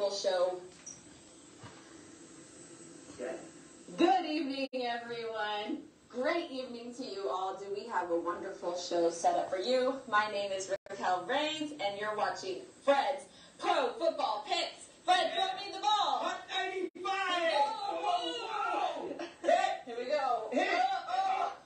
wonderful show. Good evening, everyone. Great evening to you all. Do we have a wonderful show set up for you? My name is Raquel and you're watching Fred's Pro Football Picks. Fred, throw me the ball. 195. Whoa. Here we go. Hit.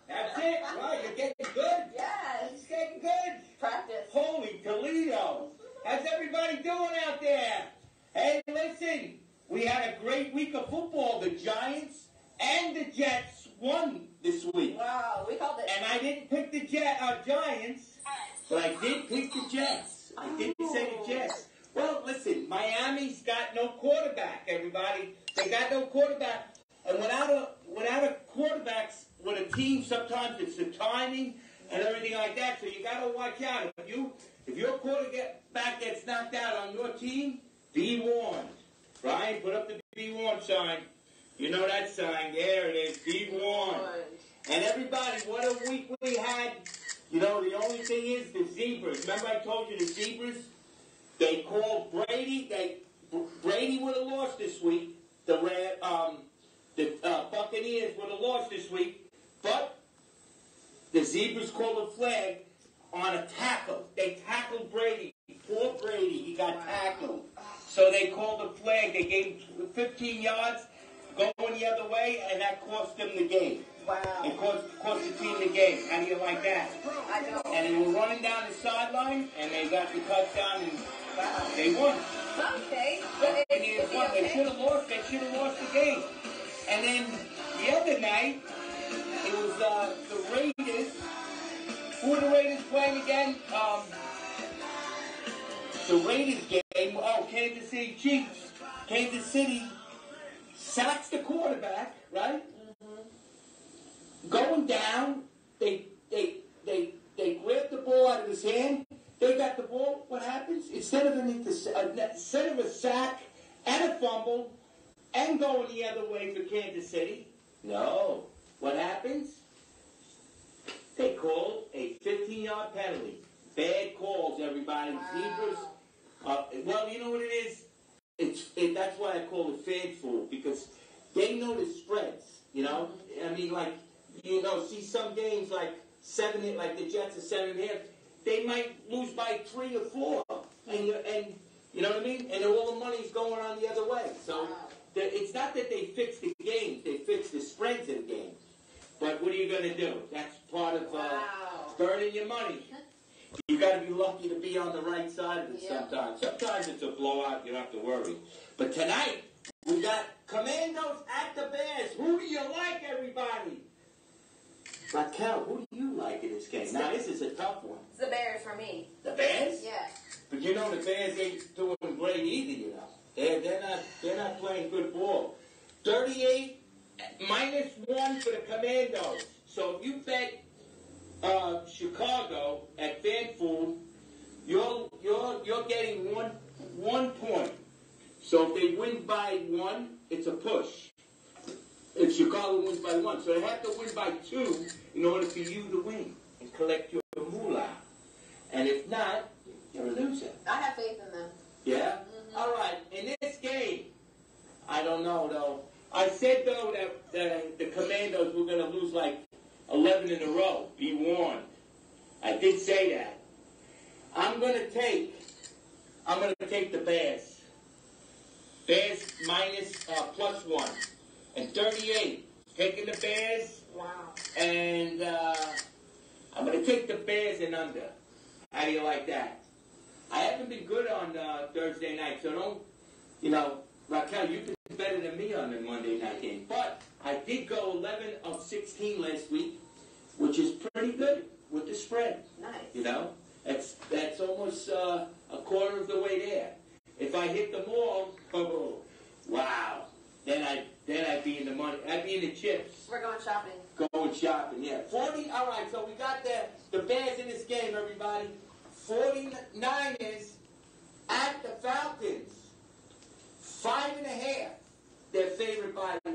That's it. Wow, you're getting good. Yes. He's getting good. Practice. Holy Toledo. How's everybody doing out there? Hey, listen. We had a great week of football. The Giants and the Jets won this week. Wow, we called it. And I didn't pick the Giants, but I did pick the Jets. I didn't say the Jets. Well, listen, Miami's got no quarterback, everybody. They got no quarterback. And without a quarterback with a team, sometimes it's the timing and everything like that. So you got to watch out. If your quarterback gets knocked out on your team, be warned. Brian, put up the be warned sign. You know that sign. There it is. Be warned. And everybody, what a week we had. You know, the only thing is the Zebras. Remember I told you the Zebras? They called Brady. Brady would have lost this week. The Buccaneers would have lost this week. But the Zebras called a flag on a tackle. They tackled Brady. Poor Brady. He got tackled. So they called a flag. They gave him 15 yards going the other way, and that cost them the game. Wow. It cost the team the game. How do you like that? I know. And they were running down the sideline, and they got the touchdown, and they won. Okay. They should have lost. They should have lost the game. And then the other night, it was the Raiders. Who were the Raiders playing again? The Raiders game. Oh, Kansas City Chiefs. Kansas City sacks the quarterback, right? Mm-hmm. Going down, they grab the ball out of his hand. They got the ball. What happens? Instead of a sack and a fumble and going the other way for Kansas City, no. What happens? They call a 15-yard penalty. Bad calls, everybody. Wow. Zebras. Well, you know what it is? That's why I call it fan fool, because they know the spreads, you know? I mean, like, you know, see some games like 7, like the Jets are 7.5, they might lose by 3 or 4. And you know what I mean? And all the money's going on the other way. So it's not that they fix the games, they fix the spreads of the games. But what are you going to do? That's part of burning your money. You got to be lucky to be on the right side of it sometimes. Sometimes it's a blowout, you don't have to worry. But tonight, we got Commandos at the Bears. Who do you like, everybody? Raquel, who do you like in this game? Now, this is a tough one. It's the Bears for me. The Bears? Yeah. But you know the Bears ain't doing great either, you know. They're not playing good ball. 38 -1 for the Commandos. So if you bet Chicago at FanFool, you're getting one point. So if they win by 1, it's a push. If Chicago wins by 1, so they have to win by 2 in order for you to win and collect your moolah. And if not, you're a loser. I have faith in them. Yeah. Mm-hmm. All right. In this game, I don't know though. I said though that the Commandos were going to lose like 11 in a row. Be warned. I did say that. I'm going to take the Bears. Bears +1. And 38. Taking the Bears. Wow. And I'm going to take the Bears and under. How do you like that? I haven't been good on Thursday night, so don't, you know, Raquel, you've been better than me on the Monday night game. But I did go 11 of 16 last week, which is pretty good with the spread. Nice. You know, that's almost a quarter of the way there. If I hit them all, oh, wow. Then I'd be in the money. I'd be in the chips. We're going shopping. Going shopping, yeah. 40. All right, so we got the Bears in this game, everybody. 49ers at the Falcons. 5.5. They're favored by the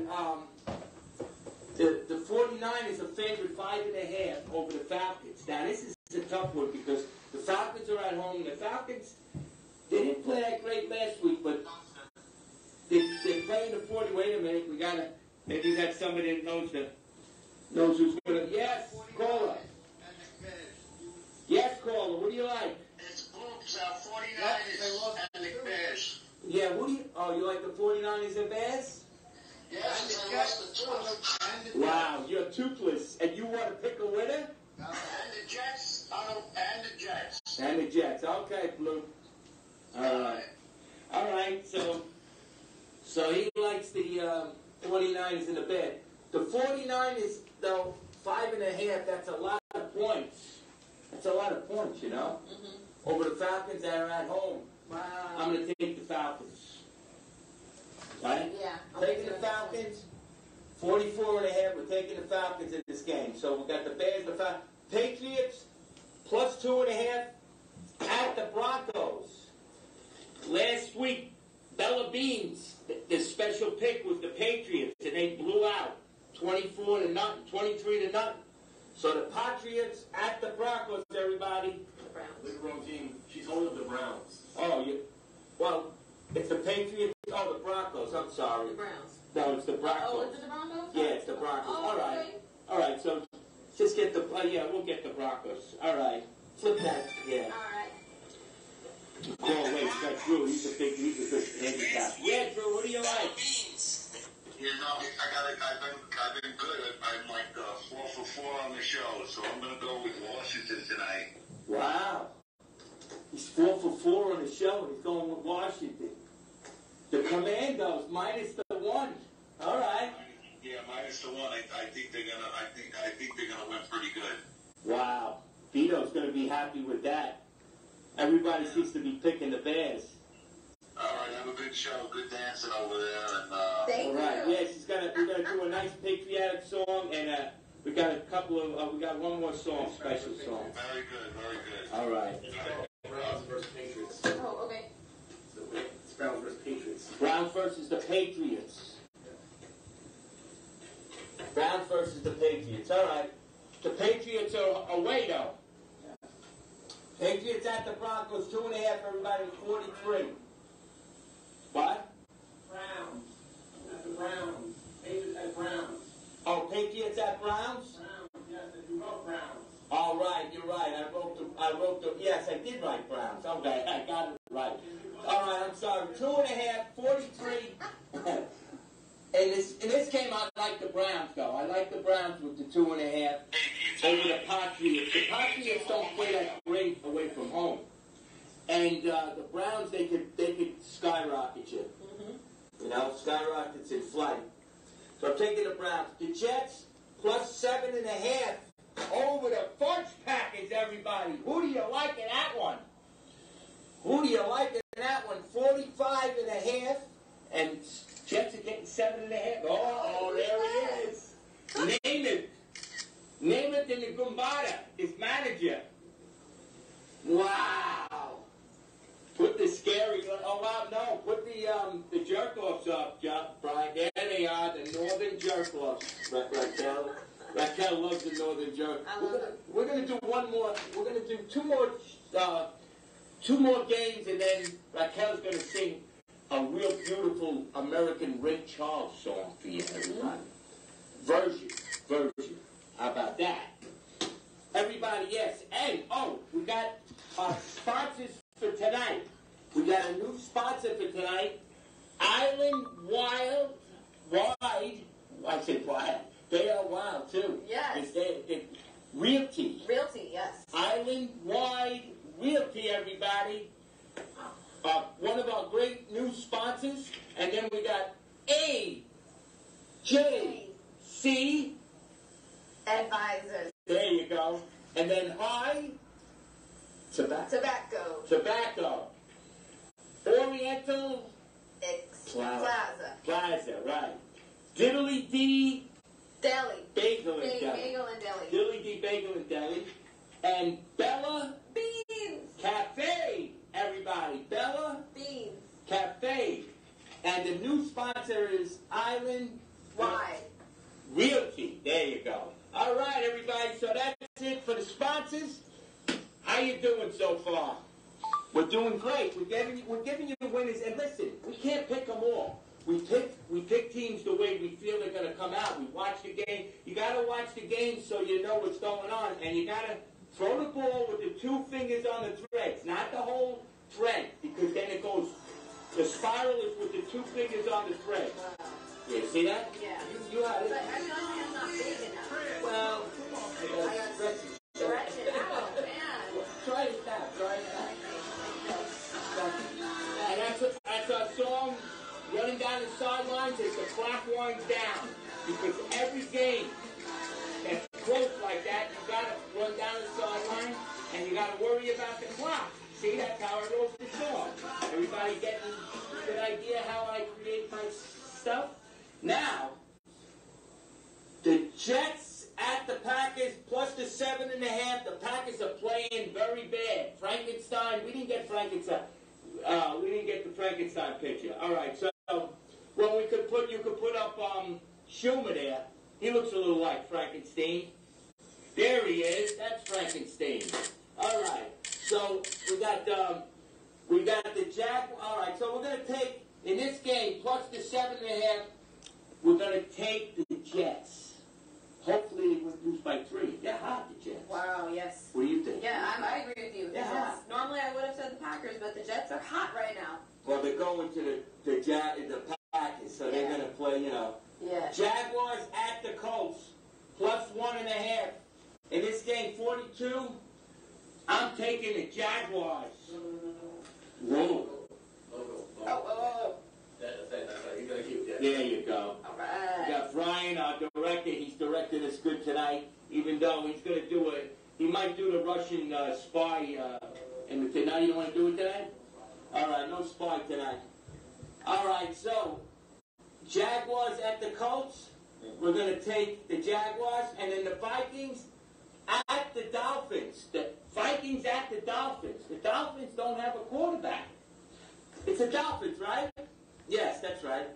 49ers are favored 5.5 over the Falcons. Now this is a tough one because the Falcons are at home. The Falcons, they didn't play that great last week, but a minute. Maybe you got somebody that knows who's gonna. Yes, caller. Yes, caller. What do you like? It's Bloop's 49ers and the Bears. Yeah, you like the 49ers and Bears? Yes, I lost the tooth. Wow, you're toothless, and you want to pick a winner? And the Jets. And the Jets. And the Jets. Okay, Bloop. All right. So he likes the 49ers in the bed. The 49ers, though, 5.5. That's a lot of points. That's a lot of points, you know. Mm-hmm. Over the Falcons that are at home. Wow. I'm going to take the Falcons. Right? Yeah. Taking the Falcons. 44.5. We're taking the Falcons in this game. So we got the Bears, the Falcons. Patriots plus 2.5 at the Broncos. Last week, Bella Beans, the special pick was the Patriots, and they blew out 24-0, 23-0. So the Patriots at the Broncos, everybody. The Browns. Look at the wrong team. She's holding the Browns. Oh, well, it's the Patriots. Oh, the Broncos. I'm sorry. The Browns. No, it's the Broncos. Oh, is it the Broncos? Yeah, it's the Broncos. Oh, All right. okay. All right, so just get the, we'll get the Broncos. All right. Flip that, yeah. All right. Oh, wait, we got Drew. He's a good handicap. Yeah, Drew, what do you like? You know, I've been good. I'm like 4 for 4 on the show, so I'm going to go with Washington tonight. Wow. He's 4 for 4 on the show, and he's going with Washington. The Commandos, minus the 1. All right. Yeah, minus the 1. I think they're gonna. I think they're gonna win pretty good. Wow. Vito's going to be happy with that. Everybody seems to be picking the Bears. All right, have a good show. Good dancing over there. And, Thank All right. you. Yes, we're going to do a nice patriotic song, and we got a couple of, we got one more song, special song. Very good, very good. All right. Browns versus Patriots. Oh, okay. It's Browns versus Patriots. Browns versus the Patriots. Browns versus the Patriots. All right. The Patriots are away, though. Patriots at the Broncos, 2.5, everybody, 43. What? Browns. At the Browns. Patriots at Browns. Oh, Patriots at Browns? Browns. Yes, they do love Browns. All right, you're right. I wrote the, yes, I did write Browns. Okay, I got it right. All right, I'm sorry. 2.5, 43. In this game, I like the Browns, though. I like the Browns with the 2.5 over the Patriots. The Patriots don't play that great away from home, and the Browns they could skyrocket you. Mm-hmm. You know, skyrockets in flight. So I'm taking the Browns. The Jets plus 7.5 over the Fudge Packers. Everybody, who do you like in that one? Who do you like in that one? 45.5 and. Jets are getting 7.5. Oh, there he is. Name it. Name it in the Gumbada, his manager. Wow. Put the scary, oh wow, no, put the jerk-offs up, Brian. There they are, the northern jerk-offs. Raquel loves the northern jerk. We're gonna do one more, we're gonna do two more games, and then Raquel's gonna sing a real beautiful American Ray Charles song for you, everybody. Version. How about that? Everybody, yes. And, we got sponsors for tonight. We got a new sponsor for tonight. Island Wide. I said wild. They are wild, too. Yes. Realty. Realty, yes. Island Wide Realty, everybody. One of our great new sponsors, and then we got AJC Advisors. There you go. And then High Tobacco. Oriental Plaza, right. Diddly D Deli. Bagel and Deli. Bagel and Deli. Diddly D Bagel and Deli. And Bella Beans. Cafe. Everybody, Bella Beans. Cafe. And the new sponsor is Island Wide Realty. There you go. All right, everybody. So that's it for the sponsors. How you doing so far? We're doing great. We're giving you the winners. And listen, we can't pick them all. We pick teams the way we feel they're going to come out. We watch the game. You got to watch the game so you know what's going on. And you got to throw the ball with the 2 fingers on the threads, not the whole thread, because then it goes, the spiral is with the 2 fingers on the thread. Wow. Yeah, see that? Yeah. You had it. But I mean, I'm not big enough. Well, I got stretch it out, man. try it out. Try it out. And that's our song, running down the sidelines as the clock winds down. Because every game that's close like that, you got to run down the sideline, and you got to worry about the clock. See, that's how I wrote the song. Everybody getting a good idea how I create my stuff? Now, the Jets at the Packers plus the 7.5. The Packers are playing very bad. Frankenstein, we didn't get Frankenstein. We didn't get the Frankenstein picture. All right, so well, you could put up Schumer there. He looks a little like Frankenstein. There he is. That's Frankenstein. All right. So we got the Jack. All right. So we're gonna take in this game plus the 7.5. We're gonna take the Jets. Hopefully they won't lose by 3. They're hot, the Jets. Wow, yes. What do you think? Yeah, I agree with you. They're hot. Normally I would have said the Packers, but the Jets are hot right now. Well, they're going to the Packers, so they're gonna play. Yeah. Jaguars at the Colts plus 1.5. In this game, 42. I'm taking the Jaguars. Whoa. Oh. You're going to keep that. There you go. All right. We got Brian, our director. He's directed us good tonight, even though he's going to do it. He might do the Russian spy. And tonight, you don't want to do it today? All right, no spy tonight. All right, so Jaguars at the Colts. We're going to take the Jaguars. And then the Vikings at the Dolphins. The Vikings at the Dolphins. The Dolphins don't have a quarterback. It's the Dolphins, right? Yes, that's right.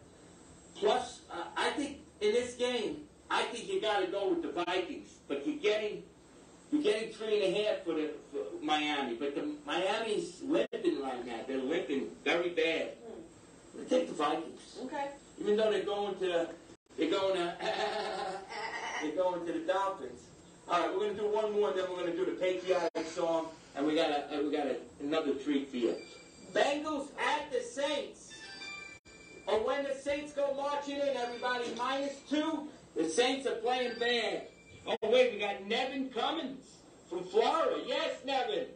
Plus, I think in this game, I think you got to go with the Vikings. But you're getting 3.5 for Miami. But the Miami's limping right now. They're limping very bad. I'm going to take the Vikings. Okay. Even though they're going to the Dolphins. All right, we're going to do one more, and then we're going to do the patriotic song, and we got another treat for you. Bengals at the Saints. And when the Saints go marching in, everybody, -2, the Saints are playing bad. Oh, wait, we got Nevin Cummins from Florida. Yes, Nevin.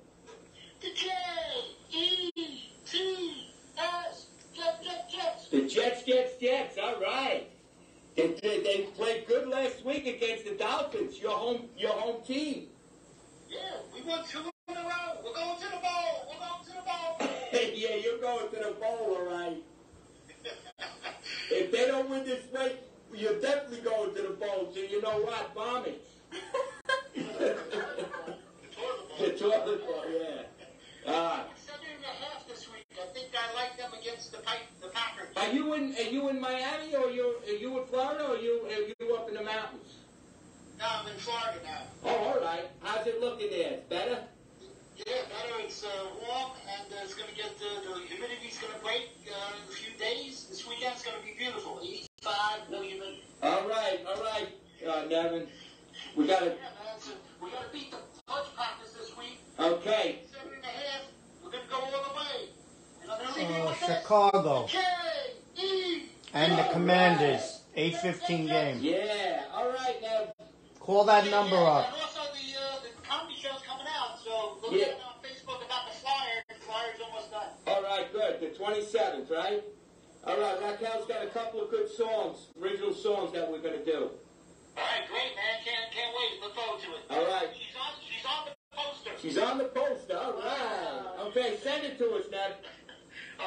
The J-E-T-S. Jets. The Jets. All right. They played good last week against the Dolphins, your home team. Yeah, we won 2 in a row. We're going to the bowl. Yeah, you're going to the bowl, all right. If they don't win this week, you're definitely going to the bowl. So you know what? Bomb it. The toilet bowl, yeah. 7.5 this week. I think I like them against the Packers. Are you in Miami, or are you in Florida, or are you up in the mountains? No, I'm in Florida now. Oh, all right. How's it looking there? It's better? Yeah, better. It's warm, and it's going to get the humidity's going to break in a few days. This weekend's going to be beautiful. 85, no humidity. All right, Nevin. We got to beat the Fudge Packers this week. Okay. 7.5. We're going to go all the way. And I'm going to Chicago. K-E. And the Commanders. 8:15 game. Yeah. All right, now. Call that number up. And also the comedy show's coming out, so look at it on Facebook about the flyer. The flyer's almost done. All right, good. The 27th, right? All right, Raquel's got a couple of good songs, original songs that we're going to do. All right, great, man. Can't wait. Look forward to it. All right. She's on the poster. She's on the poster. All right. Okay, send it to us, Nev.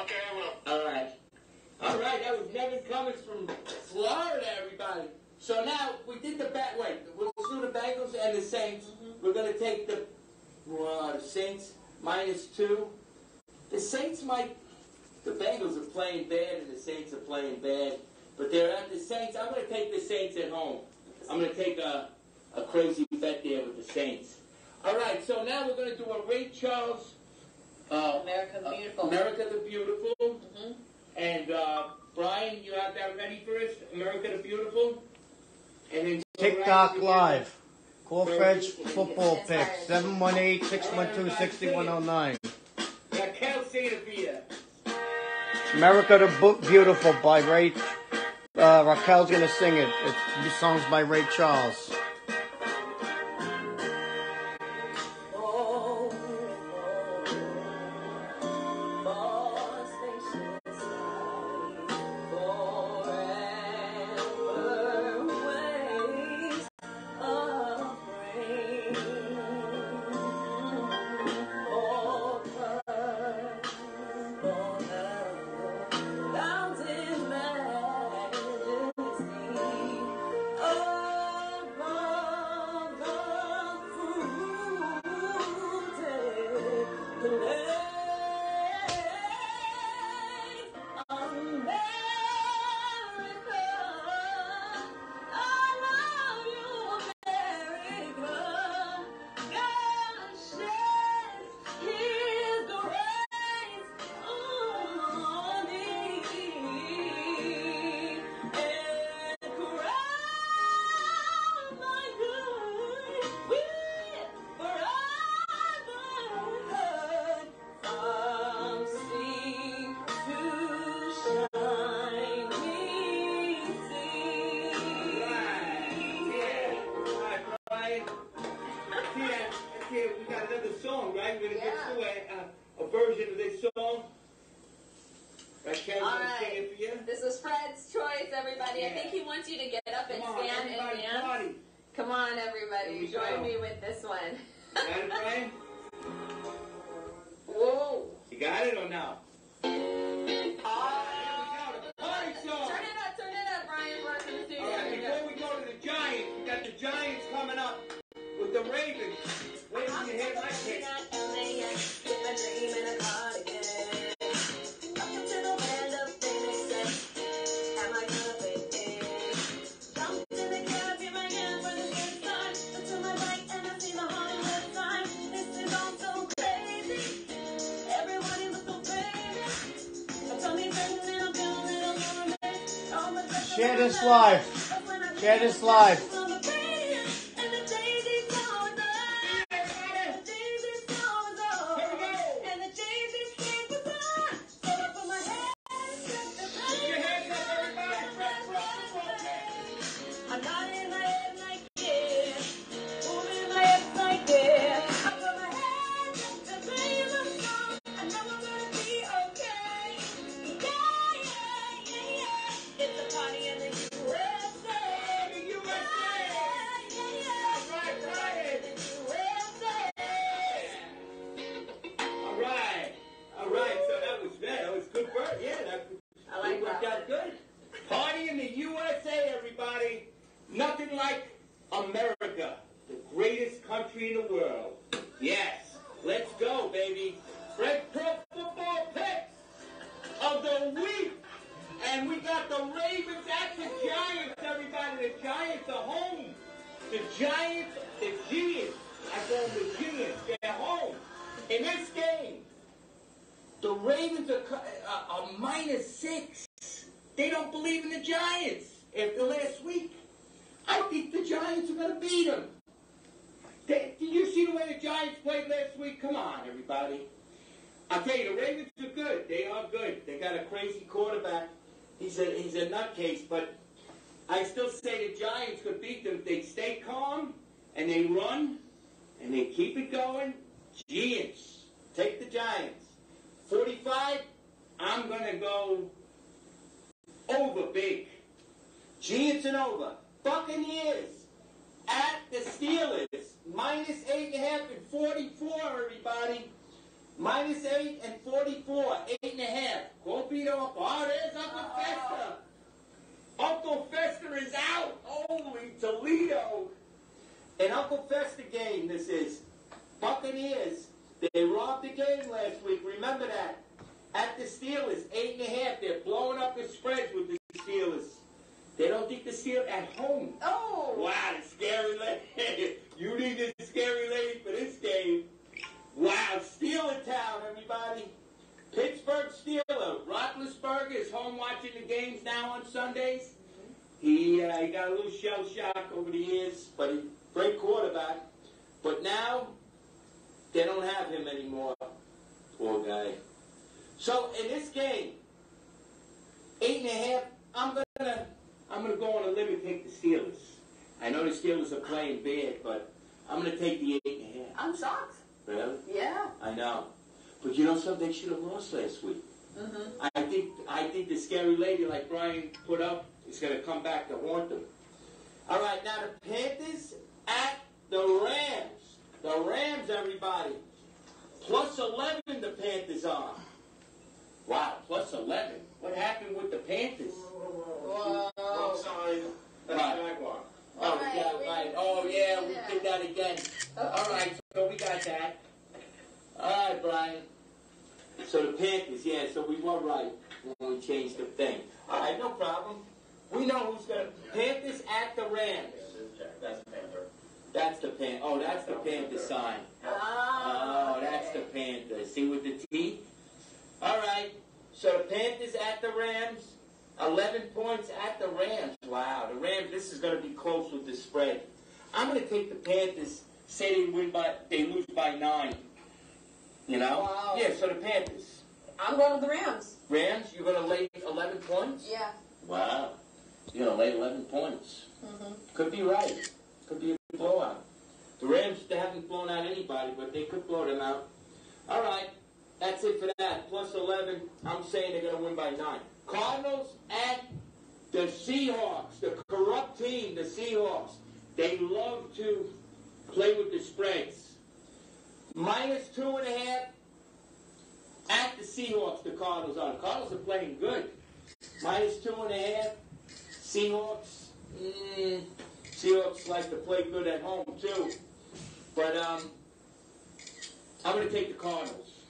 Okay, I will. All right. All right, that was Nevin Cummins from Florida, everybody. So now, we did the we'll do the Bengals and the Saints. Mm-hmm. We're going to take the Saints -2. The Saints the Bengals are playing bad and the Saints are playing bad. But they're at the Saints. I'm going to take the Saints at home. I'm going to take a crazy bet there with the Saints. All right, so now we're going to do a Ray Charles. America the Beautiful. America the Beautiful. Mm-hmm. And Brian, you have that ready for us? America the Beautiful? And then TikTok Live. Call Fred's football picks. 718-612-6109. Raquel, say it for you. America the Beautiful by Ray. Raquel's going to sing it. It's songs by Ray Charles. Share this live. Share this live. Nothing like America, the greatest country in the world. Yes, let's go, baby. Fred Pro Football Picks of the week. And we got the Ravens at the Giants, everybody. The Giants are home. The Giants, the Giants, I call them the Giants, they're home. In this game, the Ravens are -6. They don't believe in the Giants after last week. I think the Giants are going to beat them. Did you see the way the Giants played last week? Come on, everybody. I'll tell you, the Ravens are good. They are good. They got a crazy quarterback. He's a nutcase, but I still say the Giants could beat them if they stay calm and they run and they keep it going. Giants. Take the Giants. 45, I'm going to go over big. Giants and over. Buccaneers at the Steelers. -8.5 and 44, everybody. -8 and 44. 8.5. Go beat them up. Oh, there's Uncle Fester. Uncle Fester is out. Holy Toledo. An Uncle Fester game, this is. Buccaneers. They robbed the game last week. Remember that. At the Steelers. 8.5. They're blowing up the spreads with the Steelers. They don't think the Steelers at home. Oh! Wow, the scary lady. You need this scary lady for this game. Wow, Steeler Town, everybody. Pittsburgh Steeler. Roethlisberger is games now on Sundays. He got a little shell shock over the years, but he's a great quarterback. But now they don't have him anymore. Poor guy. So in this game, 8.5. I'm gonna go on a limb and take the Steelers. I know the Steelers are playing bad, but I'm gonna take the 8.5. I'm shocked. Really? Yeah. I know. But you know something? They should have lost last week. I think the scary lady like Brian put up is going to come back to haunt them. All right, now the Panthers at the Rams. The Rams, everybody. Plus 11 the Panthers are. Wow, plus 11. What happened with the Panthers? Whoa. Wrong side. That's Jaguar. Oh, yeah, right. Oh, yeah, we did that again. All right, so we got that. All right, Brian. So the Panthers, yeah, so we were right when we changed the thing. All right, no problem. We know who's going to... Panthers at the Rams. That's the Panther. That's the Panther. Oh, that's the Panther sign. Oh, that's the Panther. See with the T? All right. So the Panthers at the Rams. 11 points at the Rams. Wow, the Rams, this is going to be close with the spread. I'm going to take the Panthers, say they lose by 9. You know? Wow. Yeah, so the Panthers. I'm going with the Rams. Rams, you're going to lay 11 points? Yeah. Wow. You're going to lay 11 points. Could be right. Could be a blowout. The Rams, they haven't blown out anybody, but they could blow them out. All right. That's it for that. Plus 11. I'm saying they're going to win by 9. Cardinals at the Seahawks. The corrupt team, the Seahawks. They love to play with the spreads. Minus 2.5 at the Seahawks, the Cardinals are. The Cardinals are playing good. Minus 2.5. Seahawks. Seahawks like to play good at home, too. But I'm going to take the Cardinals.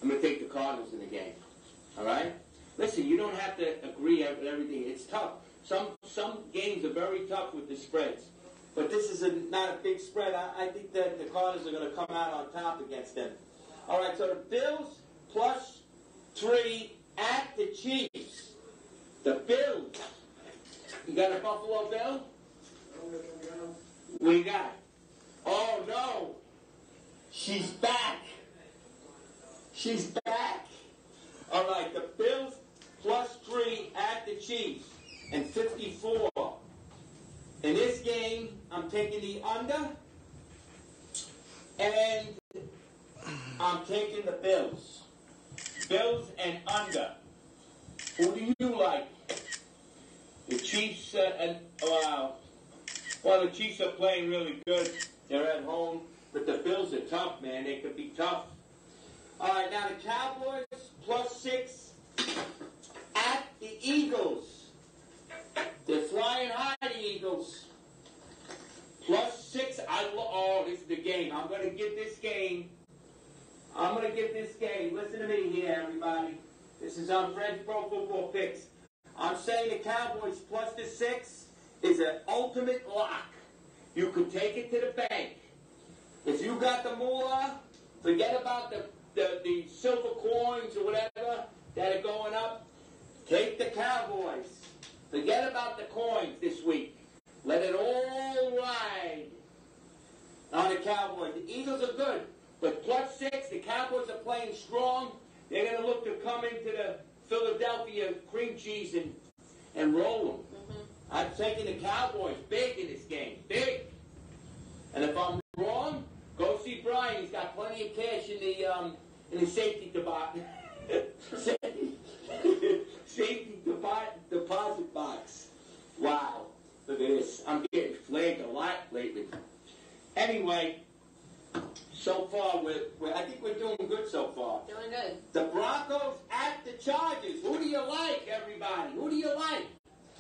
I'm going to take the Cardinals in the game. All right? Listen, you don't have to agree with everything. It's tough. Some games are very tough with the spreads. But this is not a big spread. I think that the Cardinals are going to come out on top against them. All right, so the Bills plus 3 at the Chiefs. The Bills. You got a Buffalo Bill? We got. Oh, no. She's back. She's back. All right, the Bills plus 3 at the Chiefs. And 54. In this game, I'm taking the under. And I'm taking the Bills. Bills and under. Who do you like? The Chiefs wow. Well, the Chiefs are playing really good. They're at home. But the Bills are tough, man. They could be tough. All right, now the Cowboys plus 6 at the Eagles. They're flying high, the Eagles. Plus 6. Oh, this is the game. I'm going to get this game. Listen to me here, everybody. This is on Fred's Pro Football Picks. I'm saying the Cowboys plus the 6 is an ultimate lock. You could take it to the bank. If you got the moolah, forget about the silver coins or whatever that are going up. Take the Cowboys. Forget about the coins this week. Let it all ride on the Cowboys. The Eagles are good, but plus 6, the Cowboys are playing strong. They're going to look to come into the Philadelphia cream cheese and roll them. I'm taking the Cowboys big in this game. Big. And if I'm wrong, go see Brian. He's got plenty of cash in the safety department. Safety deposit box. Wow. Look at this. I'm getting flagged a lot lately. Anyway, so far, I think we're doing good so far. Doing good. The Broncos at the Chargers. Who do you like, everybody? Who do you like?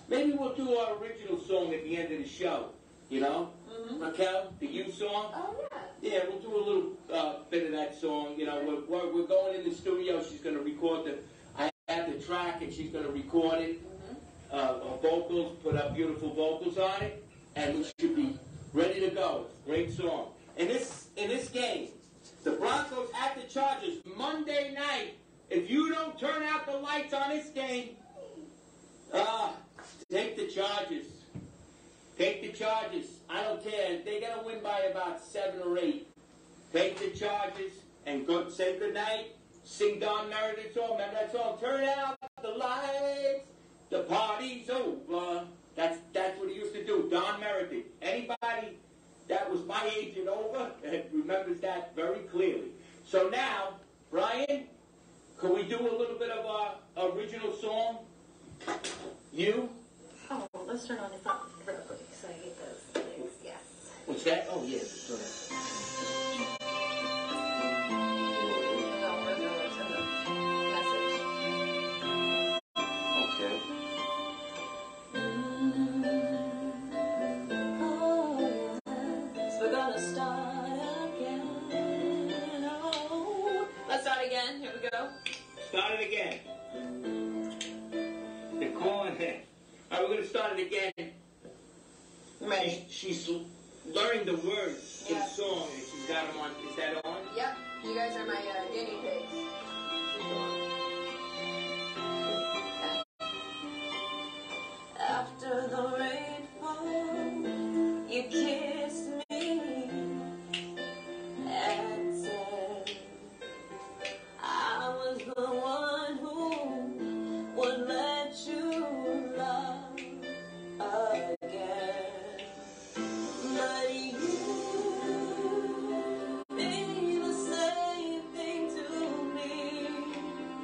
Maybe we'll do our original song at the end of the show. You know? Raquel, the You song? Oh, yeah. Yeah, we'll do a little bit of that song. You know, we're going in the studio. She's going to record I have the track, and she's going to record it. Her vocals, put up beautiful vocals on it, and we should be ready to go. Great song. In this game, the Broncos at the Chargers, Monday night. If you don't turn out the lights on this game, Take the Chargers. Take the Chargers. I don't care. They got to win by about 7 or 8. Take the Chargers and go say goodnight. Sing Don Meredith's song. Remember that song? Turn out the lights. The party's over. That's what he used to do. Don Meredith. Anybody that was my age and over remembers that very clearly. So now, Brian, can we do a little bit of our original song? You? Oh, let's turn on the phone real quick, so I hate those things. Yes. What's that? Oh, yeah. Sorry. No, we're going to the message. Okay. Oh, yes. We're gonna start again. Oh. Let's start again. Here we go. Start it again. They're calling it. All right, we're going to start it again. Ready. She's learning the words to the song, and she's got them on. Is that on? Yep. You guys are my guinea pigs. After the rain falls, you kissed me and said I was the one who would let you love again. But you mean the same thing to me.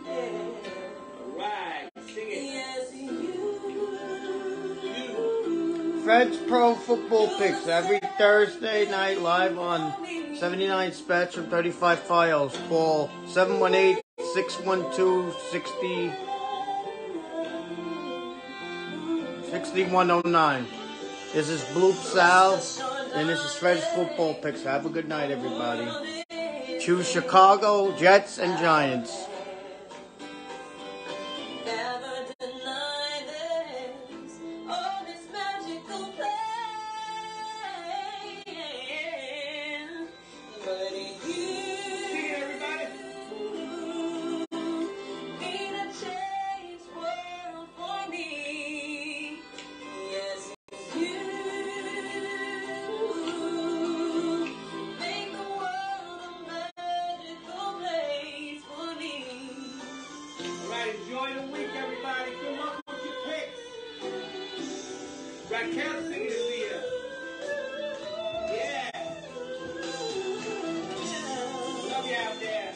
Yeah. All right, sing it. Yes, you. Fred's Pro Football Picks every Thursday night live on 79 Spectrum 35 FIOS. Call 718-612-6109. This is Bloop Sal, and this is Fred's Football Picks. Have a good night, everybody. Choose Chicago, Jets, and Giants. Never deny this, oh, this magical plan. But you mean a changed world for me. Yes, you make the world a magical place for me. All right, enjoy the week, everybody. Good luck with your picks. Raquel singing to you. Yeah. Love you out there.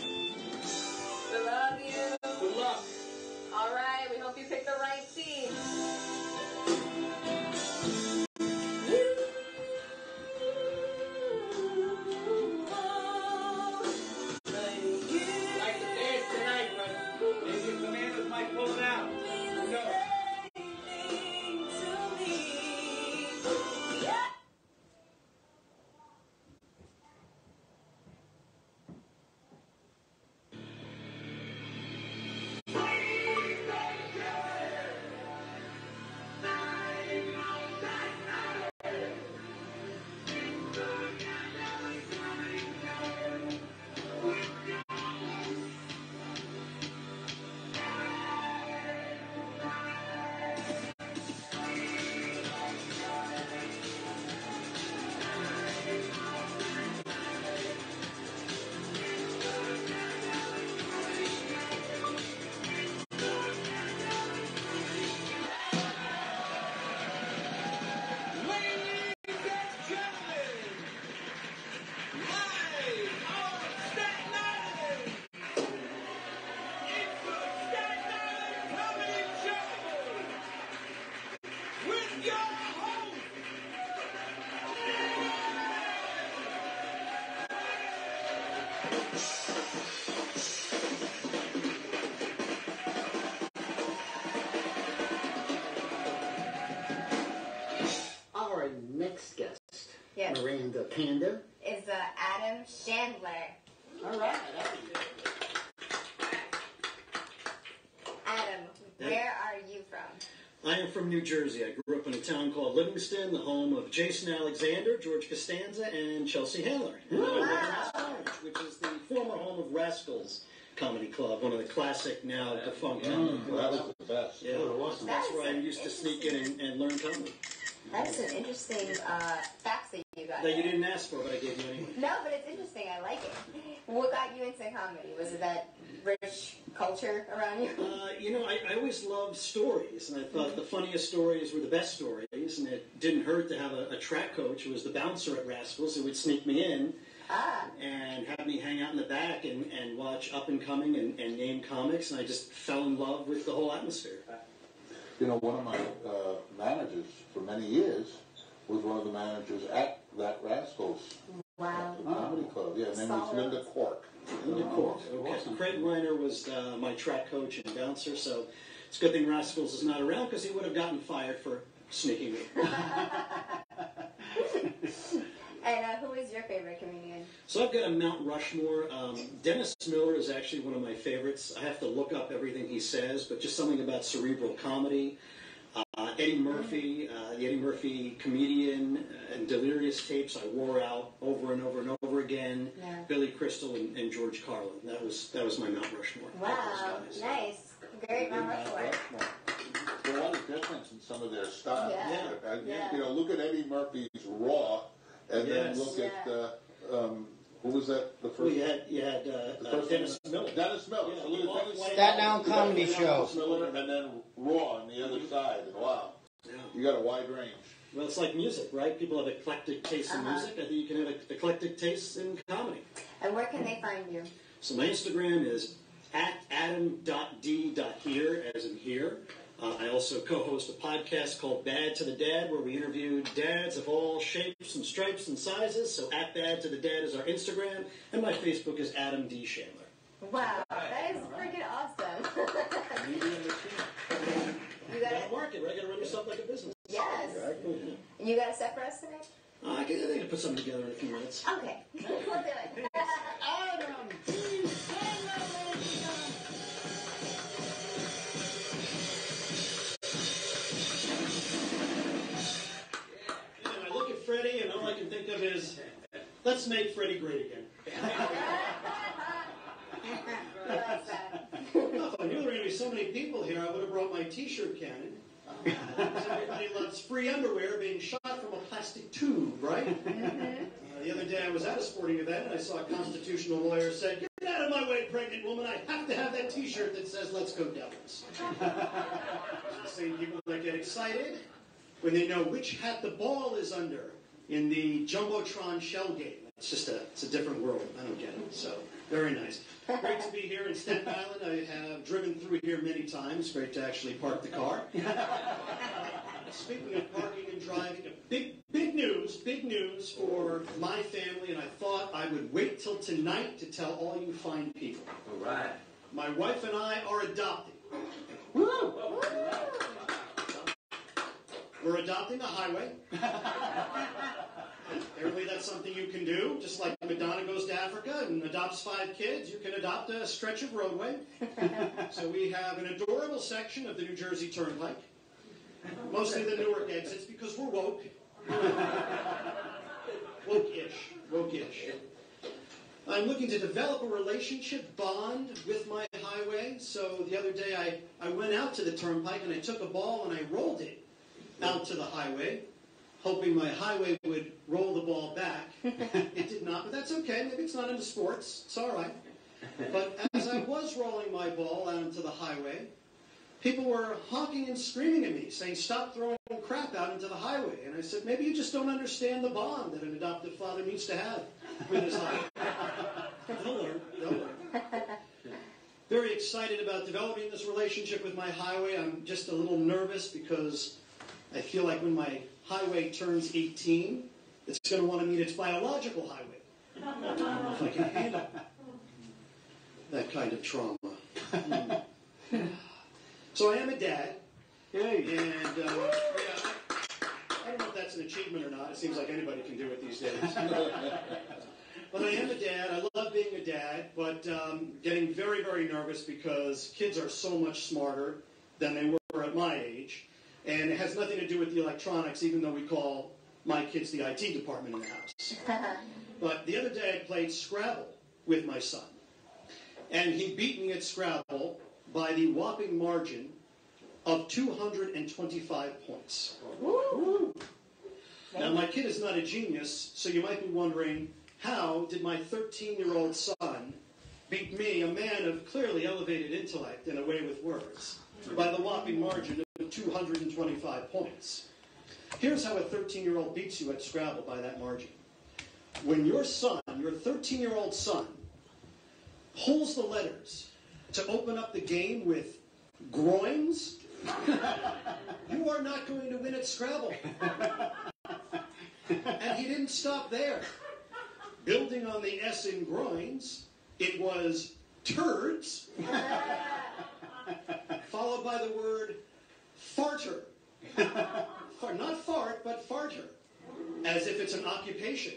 We love you. Good luck. All right, we hope you picked the right team. Like the dance tonight, but maybe the Commanders might pull it out. Who knows? Our next guest, Yes. Miranda Panda. Is Adam Chandler. All right. Adam, where are you from? I am from New Jersey. I grew up in a town called Livingston, the home of Jason Alexander, George Costanza, and Chelsea Handler. And then I live in West Orange, which is the former home of Rascals Comedy Club, one of the classic, now defunct comedy clubs. best. Yeah, awesome. that's where I used to sneak in and learn comedy. That's an interesting facts that you got. That you there. didn't ask for, but I gave you anyway. No, but it's interesting. I like it. What got you into comedy? Was it that British culture around you? I always loved stories, and I thought the funniest stories were the best stories, and it didn't hurt to have a track coach who was the bouncer at Rascals who would sneak me in and have me hang out in the back and watch up-and-coming and name comics, and I just fell in love with the whole atmosphere. You know, one of my managers for many years was one of the managers at that Rascals Comedy Club. Yeah, her name was Linda Cork. Linda Cork. Okay. Craig Reiner was my track coach and bouncer, so it's a good thing Rascals is not around because he would have gotten fired for sneaking me. And who is your favorite comedian? So I've got a Mount Rushmore. Dennis Miller is actually one of my favorites. I have to look up everything he says, but just something about cerebral comedy. Eddie Murphy, the Eddie Murphy comedian, and Delirious Tapes I wore out over and over and over again. Yeah. Billy Crystal and George Carlin. That was my Mount Rushmore. Wow, nice. Great Mount Rushmore. There's a lot of difference in some of their style. Yeah. You know, look at Eddie Murphy's Raw, and then look at who was that? The first. Well, you had Dennis Miller. Dennis Miller. Yeah, so look at Dennis. Staten Island Comedy Show. Miller, and then Raw on the other side. And wow, you got a wide range. Well, it's like music, right? People have eclectic tastes in music. I think you can have eclectic tastes in comedy. And where can they find you? So my Instagram is @adam.d.here, as in here. I also co-host a podcast called Bad to the Dad, where we interview dads of all shapes and stripes and sizes. So @Bad to the Dad is our Instagram, and my Facebook is Adam D. Chandler. Wow, that is freaking awesome. You got to market, right? You got to run yourself like a business. Yes. Right? You got a set for us tonight? I can put something together in a few minutes. Okay, we'll do it. Adam D. Freddie, and all I can think of is, let's make Freddie great again. If I knew there were going to be so many people here, I would have brought my t-shirt cannon. Everybody loves free underwear being shot from a plastic tube, right? The other day I was at a sporting event, and I saw a constitutional lawyer say, "Get out of my way, pregnant woman. I have to have that t-shirt that says, 'Let's go Devils.'" The same people that get excited when they know which hat the ball is under in the Jumbotron shell game. It's a different world. I don't get it. So, very nice. Great to be here in Staten Island. I have driven through here many times. Great to actually park the car. Speaking of parking and driving, big news for my family, and I thought I would wait till tonight to tell all you fine people. All right. My wife and I are adopting. Woo! We're adopting a highway. Apparently that's something you can do. Just like Madonna goes to Africa and adopts 5 kids, you can adopt a stretch of roadway. So we have an adorable section of the New Jersey Turnpike. Mostly the Newark exits because we're woke. Woke-ish. I'm looking to develop a relationship bond with my highway. So the other day I went out to the turnpike and I took a ball and I rolled it out to the highway, hoping my highway would roll the ball back. It did not, but that's okay. Maybe it's not into sports. It's all right. But as I was rolling my ball out into the highway, people were honking and screaming at me, saying, "Stop throwing crap out into the highway." And I said, maybe you just don't understand the bond that an adoptive father needs to have with his highway. They'll learn. Very excited about developing this relationship with my highway. I'm just a little nervous because I feel like when my highway turns 18, it's going to want to meet its biological highway. I don't know if I can handle that kind of trauma. So I am a dad. And I don't know if that's an achievement or not. It seems like anybody can do it these days. But I am a dad. I love being a dad, but getting very, very nervous because kids are so much smarter than they were at my age. And it has nothing to do with the electronics, even though we call my kids the IT department in the house. But the other day I played Scrabble with my son. And he beat me at Scrabble by the whopping margin of 225 points. Woo. Now, my kid is not a genius, so you might be wondering, how did my 13-year-old son beat me, a man of clearly elevated intellect and a way with words, by the whopping margin of 225 points? Here's how a 13-year-old beats you at Scrabble by that margin. When your son, your 13-year-old son, pulls the letters to open up the game with groins, you are not going to win at Scrabble. And he didn't stop there. Building on the S in groins, it was turds, followed by the word farter. Not fart, but farter, as if it's an occupation.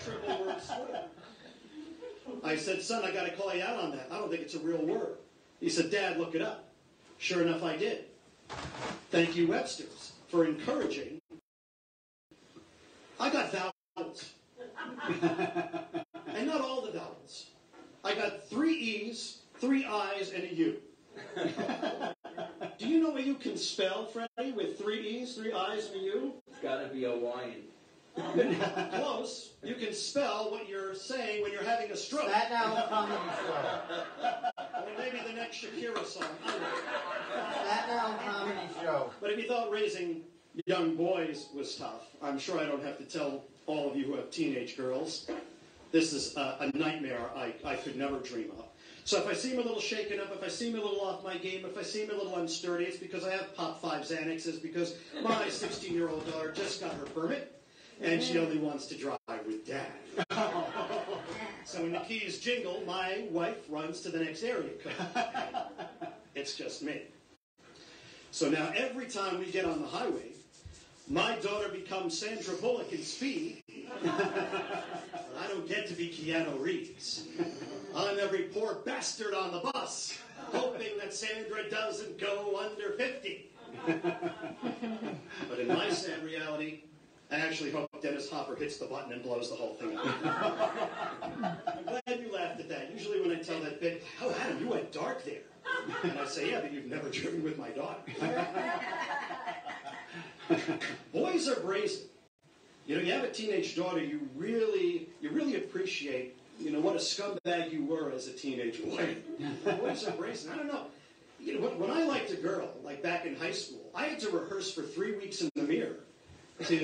Triple word square. I said, son, I got to call you out on that. I don't think it's a real word. He said, Dad, look it up. Sure enough, I did. Thank you, Webster's, for encouraging. I got vowels. And not all the vowels. I got 3 E's, 3 I's, and a U. Do you know what you can spell, Freddie, with 3 E's, 3 I's, and a U? It's got to be Hawaiian. Close. You can spell what you're saying when you're having a stroke. Staten Island Comedy Show. Or maybe the next Shakira song. Staten Island Comedy Show. But if you thought raising young boys was tough, I'm sure I don't have to tell all of you who have teenage girls. This is a nightmare I could never dream of. So if I seem a little shaken up, if I seem a little off my game, if I seem a little unsturdy, it's because I have Pop 5 Xanaxes, because my 16-year-old daughter just got her permit, and she only wants to drive with Dad. So when the keys jingle, my wife runs to the next area code. It's just me. So now every time we get on the highway, my daughter becomes Sandra Bullock in Speed. I don't get to be Keanu Reeves. I'm every poor bastard on the bus, hoping that Sandra doesn't go under 50. But in my sad reality, I actually hope Dennis Hopper hits the button and blows the whole thing up. I'm glad you laughed at that. Usually when I tell that bit, oh, Adam, you went dark there. And I say, yeah, but you've never driven with my daughter. Boys are brazen. You know, you have a teenage daughter, you really appreciate, you know, what a scumbag you were as a teenage boy. Boys are brazen. I don't know. You know, when I liked a girl, like back in high school, I had to rehearse for 3 weeks in the mirror to,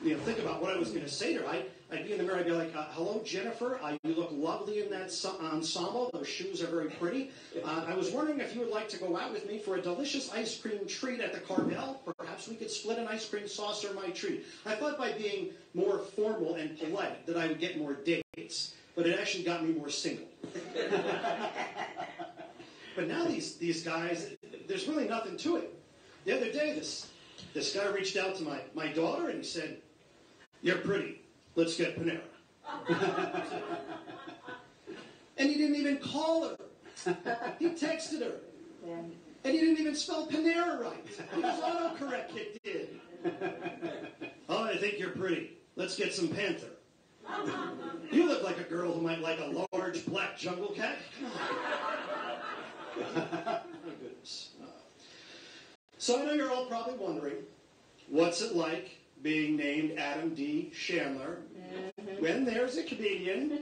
you know, think about what I was going to say to her. I'd be in the mirror, I'd be like, hello, Jennifer, you look lovely in that ensemble. Those shoes are very pretty. I was wondering if you would like to go out with me for a delicious ice cream treat at the Carvel. Perhaps we could split an ice cream saucer, my treat. I thought by being more formal and polite that I would get more dates, but it actually got me more single. But now these guys, there's really nothing to it. The other day, this guy reached out to my daughter and he said, you're pretty. Let's get Panera. And he didn't even call her. He texted her. Yeah. And he didn't even spell Panera right. His autocorrect kicked in. Oh, I think you're pretty. Let's get some Panther. You look like a girl who might like a large black jungle cat. Come on. Oh, goodness. So I know you're all probably wondering, what's it like being named Adam D. Chandler when there's a comedian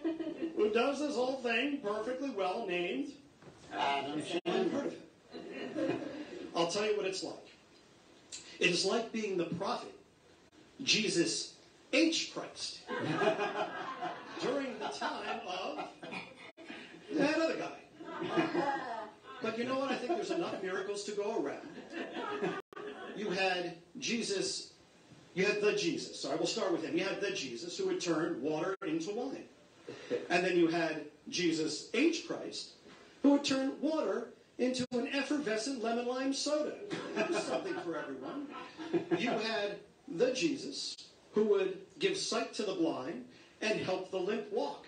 who does this whole thing perfectly well named Adam Chandler? I've heard of it. I'll tell you what it's like. It is like being the prophet, Jesus H. Christ, during the time of that other guy. But you know what? I think there's enough miracles to go around. You had Jesus, you had the Jesus. So I will start with him. You had the Jesus who would turn water into wine. And then you had Jesus H. Christ who would turn water into an effervescent lemon lime soda. That was something for everyone. You had the Jesus who would give sight to the blind and help the limp walk.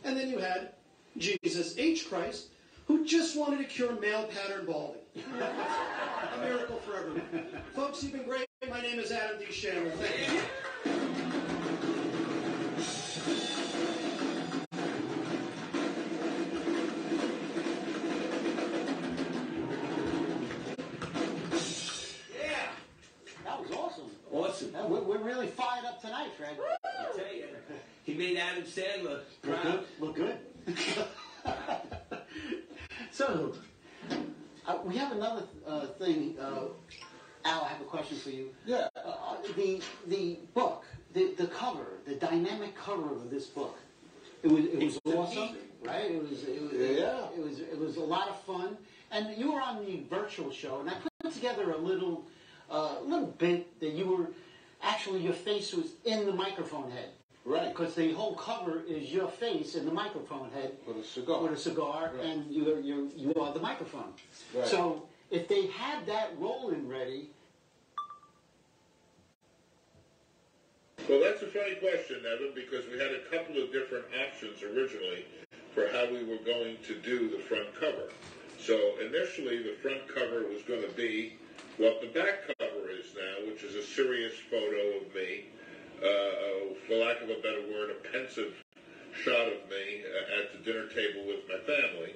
And then you had Jesus H. Christ who just wanted to cure male pattern balding. A miracle for everyone. Folks, you've been great. My name is Adam D. Chandler. Thank you. up tonight, Fred. I tell you, he made Adam Sandler proud. Look good. So, we have another thing. Al, I have a question for you. Yeah. The book, the cover, the dynamic cover of this book, it was awesome, right? It was a lot of fun. And you were on the virtual show, and I put together a little bit that you were actually, your face was in the microphone head. Right. Because the whole cover is your face in the microphone head. With a cigar. With a cigar, right. and you are the microphone. Right. So if they had that rolling ready. Well, that's a funny question, Evan, because we had a couple of different options originally for how we were going to do the front cover. So initially, the front cover was going to be what the back cover is now, which is a serious photo of me, for lack of a better word, a pensive shot of me at the dinner table with my family.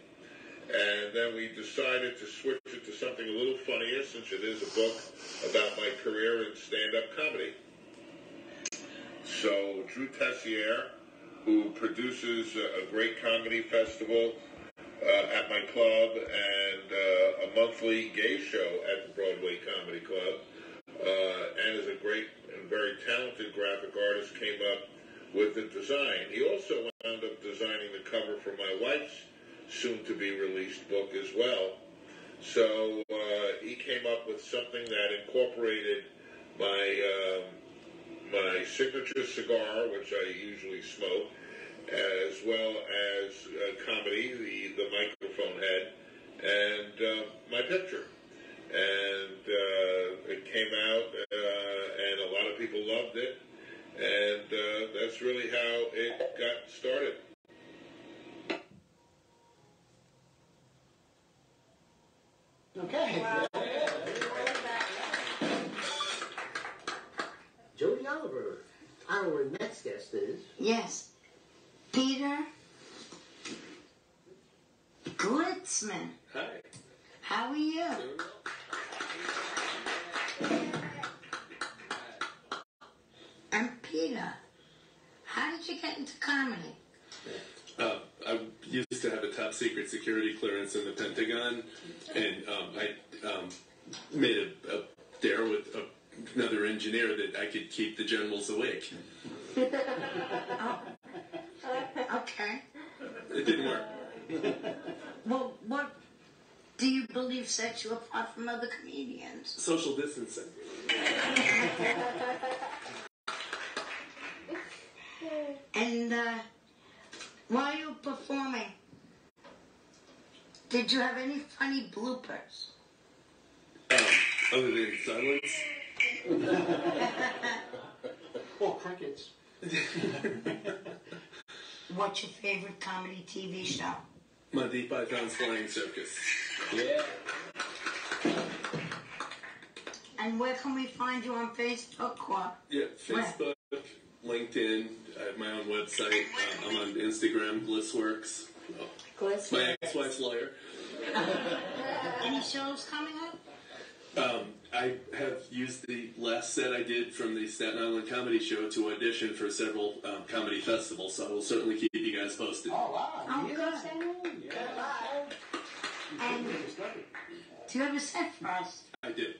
And then we decided to switch it to something a little funnier, since it is a book about my career in stand-up comedy. So Drew Tessier, who produces a great comedy festival at my club and a monthly gay show at the Broadway Comedy Club, and is a great and very talented graphic artist, came up with the design. He also wound up designing the cover for my wife's soon-to-be-released book as well. So he came up with something that incorporated my my signature cigar, which I usually smoke, as well as comedy, the microphone head, and my picture. And it came out, and a lot of people loved it, and that's really how it got started. Okay. Wow. Jody Oliver, our next guest is. Yes. Peter Glitzman. Hi. How are you? And Peter, how did you get into comedy? I used to have a top secret security clearance in the Pentagon, and I made a dare with another engineer that I could keep the generals awake. Oh. Okay. It didn't work. Well, what do you believe sets you apart from other comedians? Social distancing. And while you were performing, did you have any funny bloopers? Other than silence? Or crickets. What's your favorite comedy TV show? Monty Python's Flying Circus. Yeah. And where can we find you on Facebook or? Yeah, Facebook, LinkedIn. I have my own website. I'm on Instagram, Glissworks. Glissworks. My ex-wife's lawyer. Any shows coming up? I have used the last set I did from the Staten Island Comedy Show to audition for several comedy festivals, so I will certainly keep you guys posted. Oh, wow. Oh, You good. Yeah. And do you have a set for us? I did.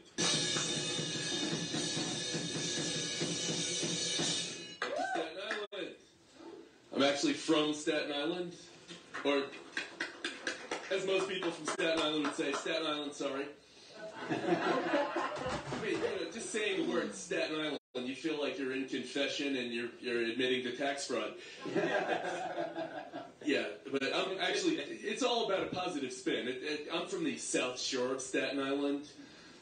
Staten Island. I'm actually from Staten Island, or as most people from Staten Island would say, Staten Island, sorry. I mean, just saying the word Staten Island, you feel like you're in confession and you're admitting to tax fraud. Yeah, but I'm actually, it's all about a positive spin. I'm from the South Shore of Staten Island,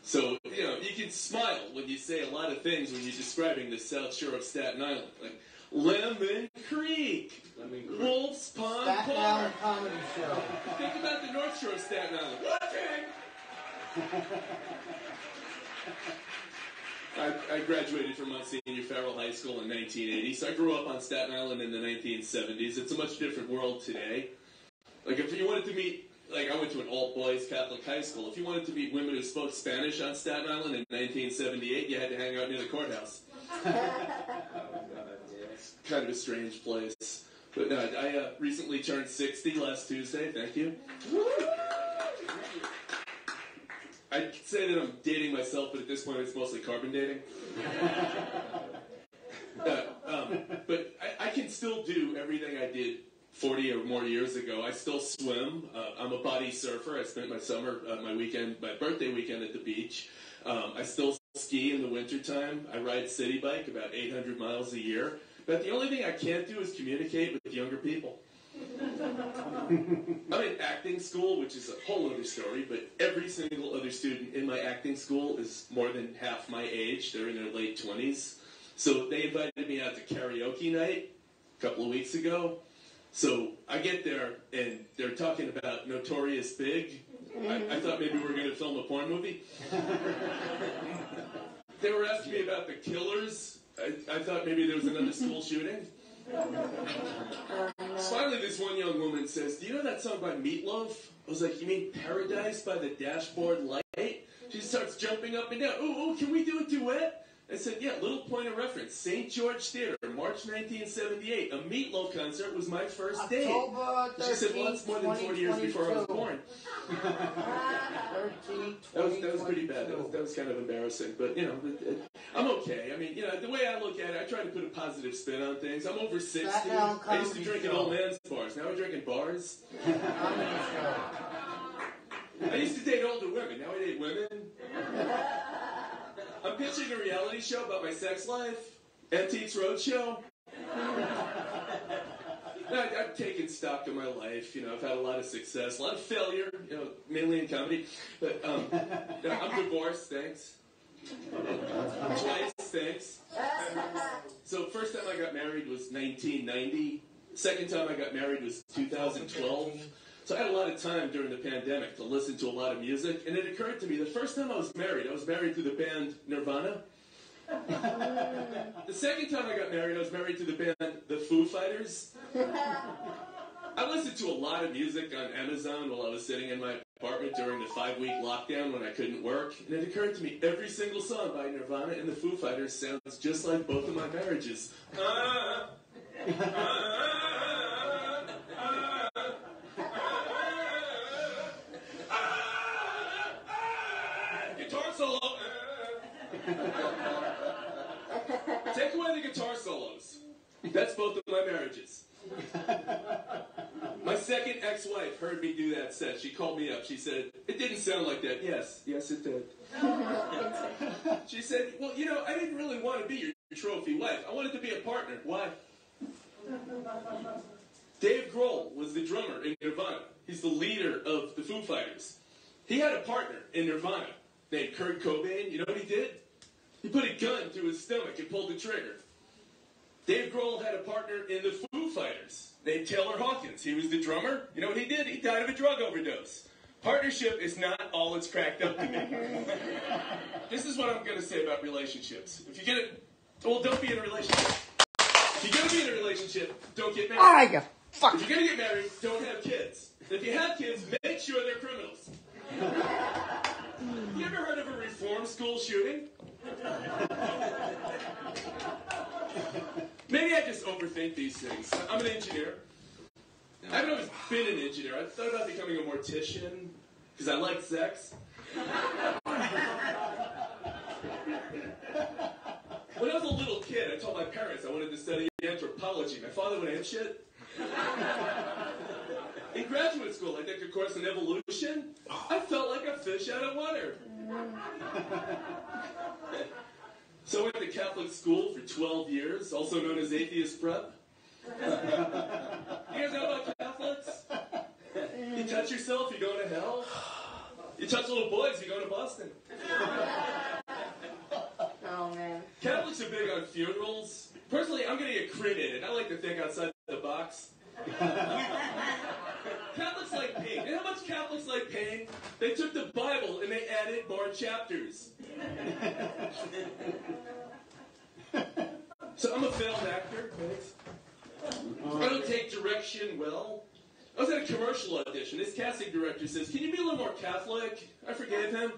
so, you can smile when you say a lot of things when you're describing the South Shore of Staten Island. Like, Lemon Creek, Wolf's Pond Staten Park. Island Comedy Show. Think about the North Shore of Staten Island. I graduated from Monsignor Farrell High School in 1980, so I grew up on Staten Island in the 1970s. It's a much different world today. Like, if you wanted to meet, like, I went to an all-boys Catholic high school. If you wanted to meet women who spoke Spanish on Staten Island in 1978, you had to hang out near the courthouse. kind of a strange place. But I recently turned 60 last Tuesday. Thank you. I'd say that I'm dating myself, but at this point it's mostly carbon dating. But I can still do everything I did 40 or more years ago. I still swim. I'm a body surfer. I spent my summer, my birthday weekend at the beach. I still ski in the wintertime. I ride city bike about 800 miles a year. But the only thing I can't do is communicate with younger people. I'm in acting school, which is a whole other story, but every single other student in my acting school is more than half my age. They're in their late 20s. So they invited me out to karaoke night a couple of weeks ago. So I get there, and they're talking about Notorious Big. I thought maybe we were going to film a porn movie. They were asking me about the Killers. I thought maybe there was another school shooting. Finally, this one young woman says, "Do you know that song by Meatloaf?" I was like, "You mean Paradise by the Dashboard Light?" She starts jumping up and down. "Oh, can we do a duet?" I said, "Yeah, little point of reference. St. George Theater, March 1978. A Meatloaf concert was my first date." She said, "Well, that's more than 40 years before I was born." That was pretty bad. That was kind of embarrassing. But, you know, I'm okay. I mean, you know, the way I look at it, I try to put a positive spin on things. I'm over 60. I used to drink in old man's bars. Now I drink in bars. I used to date older women. Now I date women. I'm pitching a reality show about my sex life. Antiques Roadshow. I've taken stock of my life. You know, I've had a lot of success, a lot of failure, you know, mainly in comedy. But I'm divorced, thanks. Twice, thanks. So first time I got married was 1990. Second time I got married was 2012. So I had a lot of time during the pandemic to listen to a lot of music. And it occurred to me, the first time I was married to the band Nirvana. The second time I got married, I was married to the band The Foo Fighters. I listened to a lot of music on Amazon while I was sitting in my apartment during the 5-week lockdown when I couldn't work. And it occurred to me, every single song by Nirvana and The Foo Fighters sounds just like both of my marriages. Guitar solo. Take away the guitar solos. That's both of my marriages. My second ex-wife heard me do that set. She called me up. She said, "It didn't sound like that." Yes, it did. She said, "Well, you know, I didn't really want to be your trophy wife. I wanted to be a partner." Why? Dave Grohl was the drummer in Nirvana. He's the leader of the Foo Fighters. He had a partner in Nirvana named Kurt Cobain. You know what he did? He put a gun to his stomach and pulled the trigger. Dave Grohl had a partner in the Foo Fighters named Taylor Hawkins. He was the drummer. You know what he did? He died of a drug overdose. Partnership is not all it's cracked up to be. This is what I'm going to say about relationships. If you get it, well, don't be in a relationship. If you're going to be in a relationship, don't get married. All right, you fuck. If you're going to get married, don't have kids. If you have kids, make sure they're criminals. You ever heard of a reform school shooting? Maybe I just overthink these things. I'm an engineer. I haven't always been an engineer. I thought about becoming a mortician because I like sex. When I was a little kid, I told my parents I wanted to study anthropology. My father went ape shit. In graduate school, I took a course in evolution. I felt like a fish out of water. So I went to Catholic school for 12 years, also known as atheist prep. You guys know about Catholics? You touch yourself, you're going to hell. You touch little boys, you're going to Boston. Oh, man. Catholics are big on funerals. Personally, I'm going to get cremated. I like to think outside the box. Catholics like pain. You know how much Catholics like pain? They took the Bible and they added more chapters. So I'm a failed actor. I don't take direction well. I was at a commercial audition. This casting director says, "Can you be a little more Catholic?" I forgave him.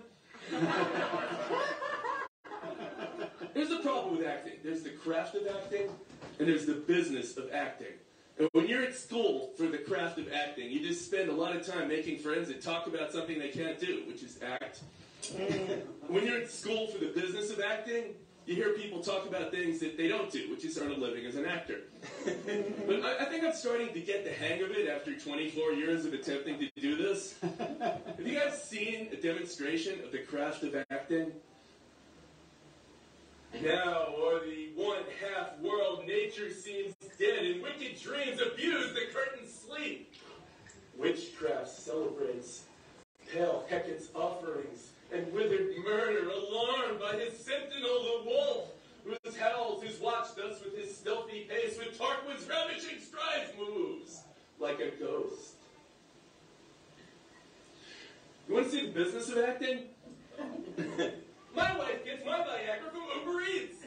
Here's the problem with acting. There's the craft of acting, and there's the business of acting. And when you're at school for the craft of acting, you just spend a lot of time making friends that talk about something they can't do, which is act. When you're at school for the business of acting, you hear people talk about things that they don't do, which is earn a living as an actor. But I think I'm starting to get the hang of it after 24 years of attempting to do this. Have you guys seen a demonstration of the craft of acting? Now o'er the one-half world nature seems dead, and wicked dreams abuse the curtain's sleep. Witchcraft celebrates pale Hecate's offerings, and withered murder alarmed by his sentinel the wolf, whose howls, whose watch thus with his stealthy pace, with Tarquin's ravishing strides moves like a ghost. You want to see the business of acting? My wife gets my Viagra from Uber Eats.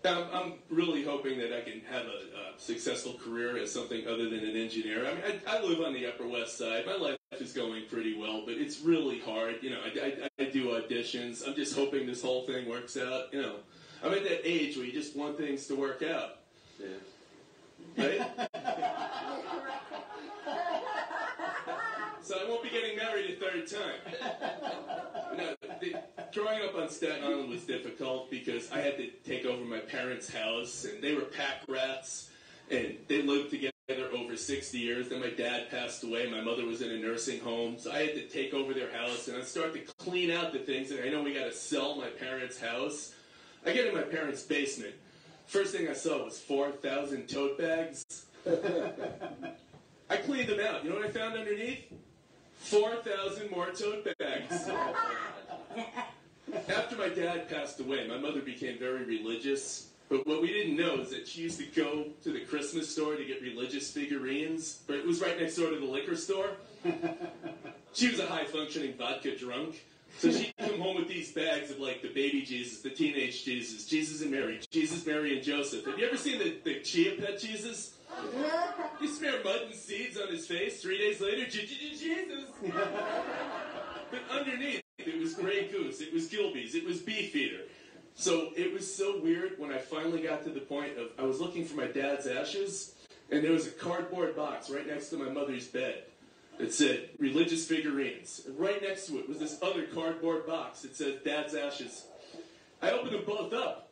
I'm really hoping that I can have a successful career as something other than an engineer. I mean, I live on the Upper West Side. My life is going pretty well, but it's really hard. You know, I do auditions. I'm just hoping this whole thing works out. You know, I'm at that age where you just want things to work out. Yeah. Right? So I won't be getting married a third time. No, growing up on Staten Island was difficult because I had to take over my parents' house, and they were pack rats, and they lived together over 60 years. Then my dad passed away. My mother was in a nursing home, so I had to take over their house, and I started to clean out the things, and I know we got to sell my parents' house. I get in my parents' basement. First thing I saw was 4,000 tote bags. I cleaned them out. You know what I found underneath? 4,000 more tote bags. After my dad passed away, my mother became very religious. But what we didn't know is that she used to go to the Christmas store to get religious figurines. But it was right next door to the liquor store. She was a high-functioning vodka drunk. So she'd come home with these bags of, like, the baby Jesus, the teenage Jesus, Jesus and Mary, Jesus, Mary, and Joseph. Have you ever seen the Chia Pet Jesus? You smear mud and seeds on his face. 3 days later, Jesus. But underneath, it was Grey Goose, it was Gilby's, it was Beefeater. So it was so weird when I finally got to the point of, I was looking for my dad's ashes, and there was a cardboard box right next to my mother's bed that said, religious figurines. And right next to it was this other cardboard box that said, Dad's ashes. I opened them both up,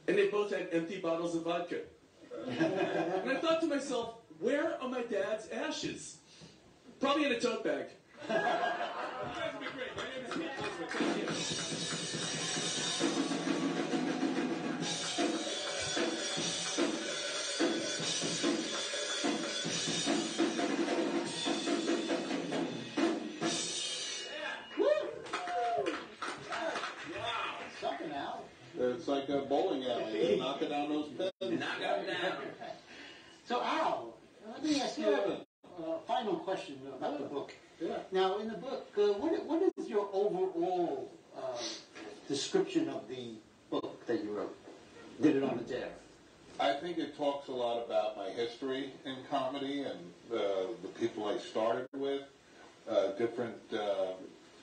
and they both had empty bottles of vodka. And I thought to myself, where are my dad's ashes? Probably in a tote bag. You guys have been great. My name is Pete Elizabeth. Thank you. It's like a bowling alley. Knocking down those pins. Knock them down. So, Al, let me ask you a final question about the book. Yeah. Now, in the book, what is your overall description of the book that you wrote? Did it on the dare? I think it talks a lot about my history in comedy and the people I started with, different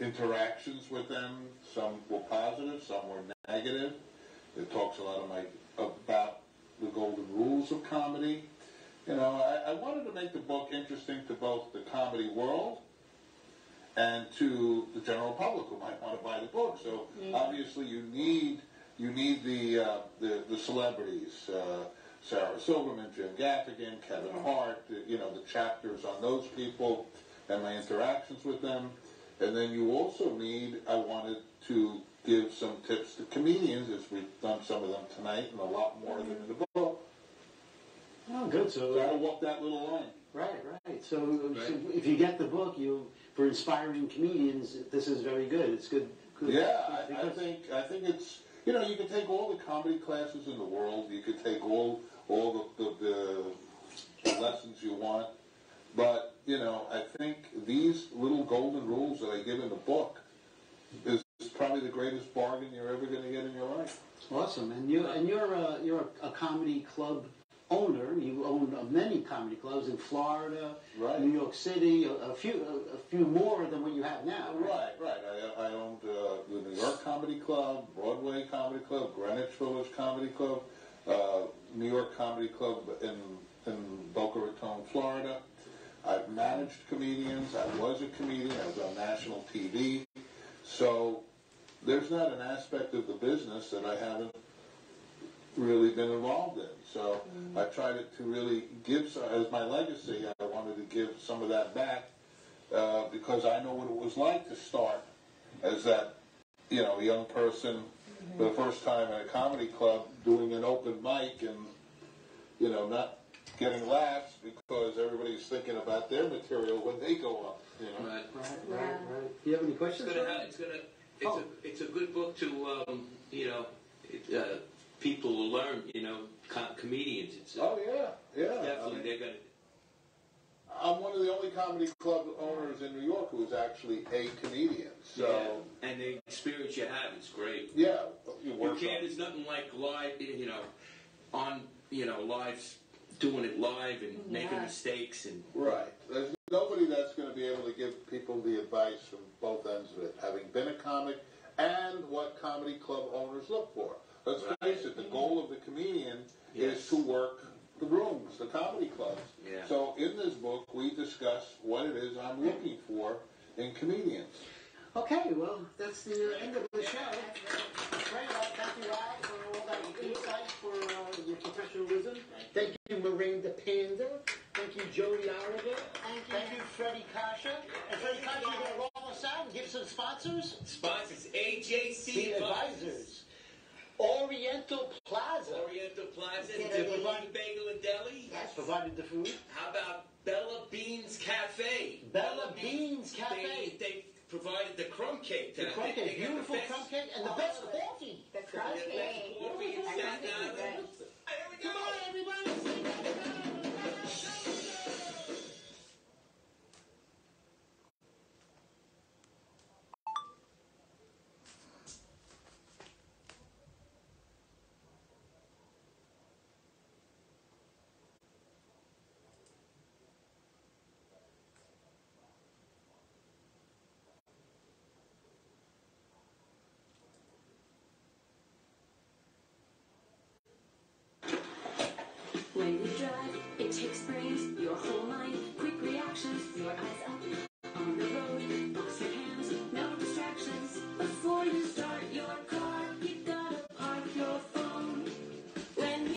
interactions with them. Some were positive, some were negative. It talks a lot about the golden rules of comedy. You know, I wanted to make the book interesting to both the comedy world and to the general public who might want to buy the book. So obviously you need the celebrities, Sarah Silverman, Jim Gaffigan, Kevin Hart, the chapters on those people and my interactions with them. And then you also I wanted to give some tips to comedians, as we've done some of them tonight, and a lot more of them in the book. Oh, good. So I walk that little line. Right. So if you get the book, for inspiring comedians, this is very good. It's good. Yeah, I think it's, you can take all the comedy classes in the world. You could take all the lessons you want. But, I think these little golden rules that I give in the book is probably the greatest bargain you're ever going to get in your life. Awesome. And you're a comedy club owner. You own many comedy clubs in Florida, Right. New York City, a few more than what you have now. Right. I owned the New York Comedy Club, Broadway Comedy Club, Greenwich Village Comedy Club, New York Comedy Club in Boca Raton, Florida. I've managed comedians. I was a comedian. I was on national TV. So there's not an aspect of the business that I haven't really been involved in. So I tried to really give, as my legacy, I wanted to give some of that back because I know what it was like to start as that, young person for the first time in a comedy club doing an open mic and, not getting laughs because everybody's thinking about their material when they go up, Right. Do you have any questions? It's a good book to, people will learn, comedians. Definitely, they're going to. I'm one of the only comedy club owners in New York who is actually a comedian. So and the experience you have is great. Yeah, you can't. There's nothing like live, live, doing it live and making mistakes and. Right. There's nobody that's going to be able to give people the advice from both ends of it, having been a comic and what comedy club owners look for. Let's face it, the goal of the comedian is to work the rooms, the comedy clubs. Yeah. So in this book, we discuss what it is I'm looking for in comedians. Okay, well, that's the end of the show. Great, thank you, Al, for all that insight, for your professionalism. Thank you, Miranda Panda. Thank you, Jody Oliver. Thank you, Freddie Coscia. And Freddie Coscia, you're going to roll us out and give some sponsors? Sponsors, AJC Advisors. Oriental Plaza. They provide bagel and deli. Yes, provided the food. How about Bella Beans Cafe? Bella Beans Cafe. They provided the crumb cake. The crumb cake, beautiful crumb cake, and the best coffee. The crumb cake. Coffee in Staten Island. Come on, everybody.